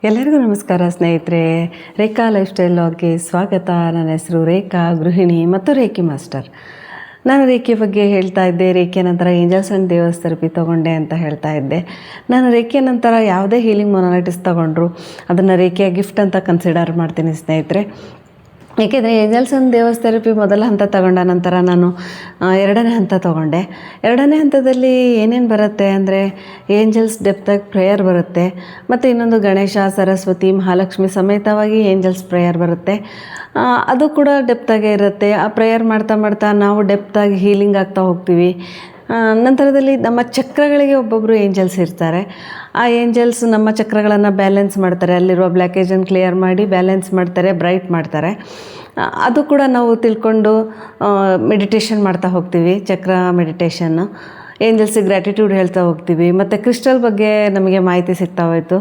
ಎಲ್ಲರಿಗೂ ನಮಸ್ಕಾರ ಸ್ನೇಹಿತರೆ. ರೇಖಾ ಲೈಫ್ ಸ್ಟೈಲ್ ಲಾಗ್ಗೆ ಸ್ವಾಗತ. ನನ್ನ ಹೆಸರು ರೇಖಾ, ಗೃಹಿಣಿ ಮತ್ತು ರೇಖಿ ಮಾಸ್ಟರ್. ನಾನು ರೇಖೆ ಬಗ್ಗೆ ಹೇಳ್ತಾ ಇದ್ದೆ. ರೇಖೆ ನಂತರ ಏಂಜಲ್ಸ್ ಆ್ಯಂಡ್ ದೇವಸ್ ಥೆರಪಿ ತೊಗೊಂಡೆ ಅಂತ ಹೇಳ್ತಾ ಇದ್ದೆ. ನಾನು ರೇಖೆ ನಂತರ ಯಾವುದೇ ಹೀಲಿಂಗ್ ಮೊನಾಲಿಟಿಸ್ ತೊಗೊಂಡ್ರು ಅದನ್ನು ರೇಖೆಯ ಗಿಫ್ಟ್ ಅಂತ ಕನ್ಸಿಡರ್ ಮಾಡ್ತೀನಿ ಸ್ನೇಹಿತರೆ. ಏಕೆಂದರೆ ಏಂಜಲ್ಸ್ ಆ್ಯಂಡ್ ದೇವಸ್ ಥೆರಪಿ ಮೊದಲ ಹಂತ ತಗೊಂಡ ನಂತರ ನಾನು ಎರಡನೇ ಹಂತ ತೊಗೊಂಡೆ. ಎರಡನೇ ಹಂತದಲ್ಲಿ ಏನೇನು ಬರುತ್ತೆ ಅಂದರೆ ಏಂಜಲ್ಸ್ ಡೆಪ್ತಾಗಿ ಪ್ರೇಯರ್ ಬರುತ್ತೆ, ಮತ್ತು ಇನ್ನೊಂದು ಗಣೇಶ, ಸರಸ್ವತಿ, ಮಹಾಲಕ್ಷ್ಮಿ ಸಮೇತವಾಗಿ ಏಂಜಲ್ಸ್ ಪ್ರೇಯರ್ ಬರುತ್ತೆ. ಅದು ಕೂಡ ಡೆಪ್ತಾಗೇ ಇರುತ್ತೆ. ಆ ಪ್ರೇಯರ್ ಮಾಡ್ತಾ ಮಾಡ್ತಾ ನಾವು ಡೆಪ್ತಾಗಿ ಹೀಲಿಂಗ್ ಆಗ್ತಾ ಹೋಗ್ತೀವಿ. ನಂತರದಲ್ಲಿ ನಮ್ಮ ಚಕ್ರಗಳಿಗೆ ಒಬ್ಬೊಬ್ಬರು ಏಂಜಲ್ಸ್ ಇರ್ತಾರೆ. ಆ ಏಂಜಲ್ಸ್ ನಮ್ಮ ಚಕ್ರಗಳನ್ನು ಬ್ಯಾಲೆನ್ಸ್ ಮಾಡ್ತಾರೆ. ಅಲ್ಲಿರುವ ಬ್ಲ್ಯಾಕೇಜನ್ನು ಕ್ಲಿಯರ್ ಮಾಡಿ ಬ್ಯಾಲೆನ್ಸ್ ಮಾಡ್ತಾರೆ, ಬ್ರೈಟ್ ಮಾಡ್ತಾರೆ. ಅದು ಕೂಡ ನಾವು ತಿಳ್ಕೊಂಡು ಮೆಡಿಟೇಷನ್ ಮಾಡ್ತಾ ಹೋಗ್ತೀವಿ. ಚಕ್ರ ಮೆಡಿಟೇಷನ್ನು, ಏಂಜಲ್ಸಿಗೆ ಗ್ರ್ಯಾಟಿಟ್ಯೂಡ್ ಹೇಳ್ತಾ ಹೋಗ್ತೀವಿ. ಮತ್ತು ಕ್ರಿಸ್ಟಲ್ ಬಗ್ಗೆ ನಮಗೆ ಮಾಹಿತಿ ಸಿಗ್ತಾ ಹೋಯಿತು.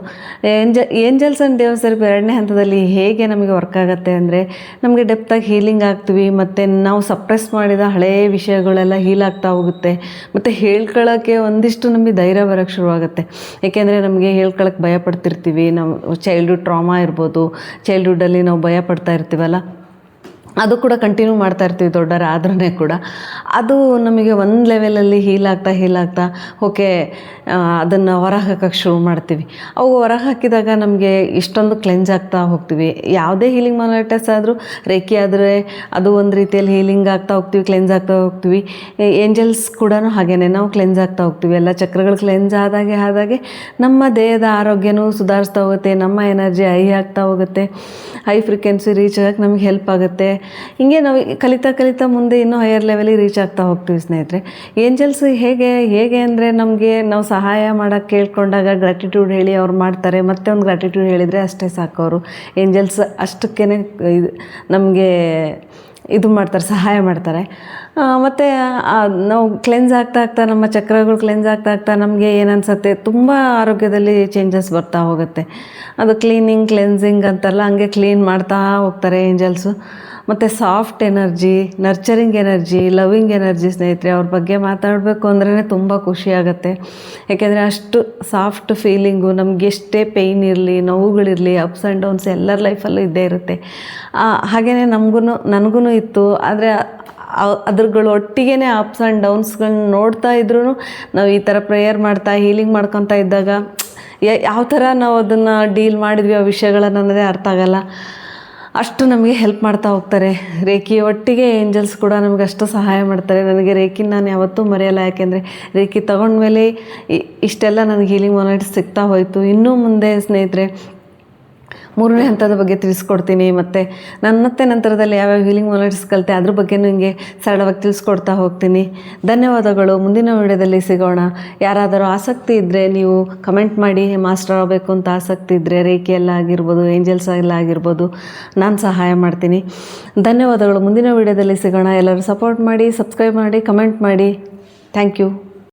ಏಂಜಲ್ಸ್ ಆ್ಯಂಡ್ ದೇವಸ್ ಥೆರಪಿ ಎರಡನೇ ಹಂತದಲ್ಲಿ ಹೇಗೆ ನಮಗೆ ವರ್ಕ್ ಆಗುತ್ತೆ ಅಂದರೆ ನಮಗೆ ಡೆಪ್ತಾಗಿ ಹೀಲಿಂಗ್ ಆಗ್ತೀವಿ, ಮತ್ತು ನಾವು ಸಪ್ರೆಸ್ ಮಾಡಿದ ಹಳೆಯ ವಿಷಯಗಳೆಲ್ಲ ಹೀಲ್ ಆಗ್ತಾ ಹೋಗುತ್ತೆ. ಮತ್ತು ಹೇಳ್ಕೊಳ್ಳೋಕ್ಕೆ ಒಂದಿಷ್ಟು ನಮಗೆ ಧೈರ್ಯ ಬರೋಕ್ಕೆ ಶುರುವಾಗುತ್ತೆ. ಏಕೆಂದರೆ ನಮಗೆ ಹೇಳ್ಕೊಳ್ಳೋಕ್ಕೆ ಭಯಪಡ್ತಿರ್ತೀವಿ. ನಾವು ಚೈಲ್ಡ್ಹುಡ್ ಟ್ರಾಮಾ ಇರ್ಬೋದು, ಚೈಲ್ಡ್ಹುಡ್ಡಲ್ಲಿ ನಾವು ಭಯಪಡ್ತಾ ಇರ್ತೀವಲ್ಲ, ಅದು ಕೂಡ ಕಂಟಿನ್ಯೂ ಮಾಡ್ತಾ ಇರ್ತೀವಿ ದೊಡ್ಡರಾದ್ರೂ ಕೂಡ. ಅದು ನಮಗೆ ಒಂದು ಲೆವೆಲಲ್ಲಿ ಹೀಲ್ ಆಗ್ತಾ ಓಕೆ ಅದನ್ನು ಹೊರಗೆ ಹಾಕೋಕ್ಕೆ ಶುರು ಮಾಡ್ತೀವಿ. ಅವು ಹೊರಗೆ ಹಾಕಿದಾಗ ನಮಗೆ ಇಷ್ಟೊಂದು ಕ್ಲೆನ್ಸ್ ಆಗ್ತಾ ಹೋಗ್ತೀವಿ. ಯಾವುದೇ ಹೀಲಿಂಗ್ ಮೊನಾಲಿಟಿಸ್ ಆದರೂ, ರೇಖೆ ಆದರೆ ಅದು ಒಂದು ರೀತಿಯಲ್ಲಿ ಹೀಲಿಂಗ್ ಆಗ್ತಾ ಹೋಗ್ತೀವಿ, ಕ್ಲೆನ್ಸ್ ಆಗ್ತಾ ಹೋಗ್ತೀವಿ. ಏಂಜಲ್ಸ್ ಕೂಡ ಹಾಗೇನೆ ನಾವು ಕ್ಲೆನ್ಸ್ ಆಗ್ತಾ ಹೋಗ್ತೀವಿ. ಎಲ್ಲ ಚಕ್ರಗಳು ಕ್ಲೆನ್ಸ್ ಆದಾಗೆ ನಮ್ಮ ದೇಹದ ಆರೋಗ್ಯನೂ ಸುಧಾರಿಸ್ತಾ ಹೋಗುತ್ತೆ. ನಮ್ಮ ಎನರ್ಜಿ ಹೈ ಆಗ್ತಾ ಹೋಗುತ್ತೆ. ಹೈ ಫ್ರೀಕ್ವೆನ್ಸಿ ರೀಚ್ ಆಗೋಕ್ಕೆ ನಮಗೆ ಹೆಲ್ಪ್ ಆಗುತ್ತೆ. ಹೀಗೆ ನಾವು ಕಲಿತಾ ಮುಂದೆ ಇನ್ನೂ ಹೈಯರ್ ಲೆವೆಲಿಗೆ ರೀಚ್ ಆಗ್ತಾ ಹೋಗ್ತೀವಿ ಸ್ನೇಹಿತರೆ. ಏಂಜಲ್ಸ್ ಹೇಗೆ ಅಂದರೆ ನಮಗೆ ನಾವು ಸಹಾಯ ಮಾಡೋಕ್ಕೆ ಕೇಳ್ಕೊಂಡಾಗ ಗ್ರ್ಯಾಟಿಟ್ಯೂಡ್ ಹೇಳಿ ಅವ್ರು ಮಾಡ್ತಾರೆ. ಮತ್ತೆ ಒಂದು ಗ್ರ್ಯಾಟಿಟ್ಯೂಡ್ ಹೇಳಿದರೆ ಅಷ್ಟೇ ಸಾಕು. ಅವರು ಏಂಜಲ್ಸ್ ಅಷ್ಟಕ್ಕೇ ನಮಗೆ ಇದು ಮಾಡ್ತಾರೆ, ಸಹಾಯ ಮಾಡ್ತಾರೆ. ಮತ್ತು ನಾವು ಕ್ಲೆನ್ಸ್ ಆಗ್ತಾ ನಮ್ಮ ಚಕ್ರಗಳು ಕ್ಲೆನ್ಸ್ ಆಗ್ತಾ ನಮಗೆ ಏನನ್ಸುತ್ತೆ, ತುಂಬ ಆರೋಗ್ಯದಲ್ಲಿ ಚೇಂಜಸ್ ಬರ್ತಾ ಹೋಗುತ್ತೆ. ಅದು ಕ್ಲೀನ್ಸಿಂಗ್ ಅಂತಾರಲ್ಲ, ಹಂಗೆ ಕ್ಲೀನ್ ಮಾಡ್ತಾ ಹೋಗ್ತಾರೆ ಏಂಜಲ್ಸು. ಮತ್ತು soft energy, nurturing energy, loving energy ಸ್ನೇಹಿತರೆ. ಅವ್ರ ಬಗ್ಗೆ ಮಾತಾಡಬೇಕು ಅಂದ್ರೇ ತುಂಬ ಖುಷಿಯಾಗತ್ತೆ. ಯಾಕೆಂದರೆ ಅಷ್ಟು ಸಾಫ್ಟ್ ಫೀಲಿಂಗು. ನಮಗೆ ಎಷ್ಟೇ ಪೇಯ್ನ್ ಇರಲಿ, ನೋವುಗಳಿರಲಿ, ಅಪ್ಸ್ ಆ್ಯಂಡ್ ಡೌನ್ಸ್ ಎಲ್ಲರ ಲೈಫಲ್ಲೂ ಇದ್ದೇ ಇರುತ್ತೆ. ಹಾಗೆಯೇ ನನಗೂ ಇತ್ತು. ಆದರೆ ಅದ್ರಗಳು ಒಟ್ಟಿಗೆ ಅಪ್ಸ್ ಆ್ಯಂಡ್ ಡೌನ್ಸ್ಗಳನ್ನ ನೋಡ್ತಾ ಇದ್ರೂ ನಾವು ಈ ಥರ ಪ್ರೇಯರ್ ಮಾಡ್ತಾ ಹೀಲಿಂಗ್ ಮಾಡ್ಕೊತಾ ಇದ್ದಾಗ ಯಾವ ಥರ ನಾವು ಅದನ್ನು ಡೀಲ್ ಮಾಡಿದ್ವಿ ಆ ವಿಷಯಗಳನ್ನು ಅನ್ನೋದೇ ಅರ್ಥ ಆಗಲ್ಲ. ಅಷ್ಟು ನಮಗೆ ಹೆಲ್ಪ್ ಮಾಡ್ತಾ ಹೋಗ್ತಾರೆ. ರೇಖಿ ಒಟ್ಟಿಗೆ ಏಂಜಲ್ಸ್ ಕೂಡ ನಮಗೆ ಅಷ್ಟು ಸಹಾಯ ಮಾಡ್ತಾರೆ. ನನಗೆ ರೇಖಿನ ನಾನು ಯಾವತ್ತೂ ಮರೆಯಲ್ಲ. ಯಾಕೆಂದರೆ ರೇಖಿ ತೊಗೊಂಡ್ಮೇಲೆ ಇಷ್ಟೆಲ್ಲ ನನಗೆ ಹೀಲಿಂಗ್ ಮೊನಾಲಿಟಿಸ್ ಸಿಗ್ತಾ ಹೋಯಿತು. ಇನ್ನೂ ಮುಂದೆ ಸ್ನೇಹಿತರೆ ಮೂರನೇ ಹಂತದ ಬಗ್ಗೆ ತಿಳಿಸ್ಕೊಡ್ತೀನಿ. ಮತ್ತು ಮತ್ತೆ ನಂತರದಲ್ಲಿ ಯಾವ್ಯಾವ ಹೀಲಿಂಗ್ ಮೊನಾಲಿಟಿಸ್ ಕಲಿತೆ ಅದ್ರ ಬಗ್ಗೆನೂ ಹಿಂಗೆ ಸರಳವಾಗಿ ತಿಳಿಸ್ಕೊಡ್ತಾ ಹೋಗ್ತೀನಿ. ಧನ್ಯವಾದಗಳು. ಮುಂದಿನ ವಿಡಿಯೋದಲ್ಲಿ ಸಿಗೋಣ. ಯಾರಾದರೂ ಆಸಕ್ತಿ ಇದ್ದರೆ ನೀವು ಕಮೆಂಟ್ ಮಾಡಿ. ಮಾಸ್ಟರ್ ಆಗಬೇಕು ಅಂತ ಆಸಕ್ತಿ ಇದ್ದರೆ ರೇಖೆ ಎಲ್ಲ ಆಗಿರ್ಬೋದು, ಏಂಜಲ್ಸ್ ಎಲ್ಲ ಆಗಿರ್ಬೋದು, ನಾನು ಸಹಾಯ ಮಾಡ್ತೀನಿ. ಧನ್ಯವಾದಗಳು. ಮುಂದಿನ ವಿಡಿಯೋದಲ್ಲಿ ಸಿಗೋಣ. ಎಲ್ಲರೂ ಸಪೋರ್ಟ್ ಮಾಡಿ, ಸಬ್ಸ್ಕ್ರೈಬ್ ಮಾಡಿ, ಕಮೆಂಟ್ ಮಾಡಿ. Thank you.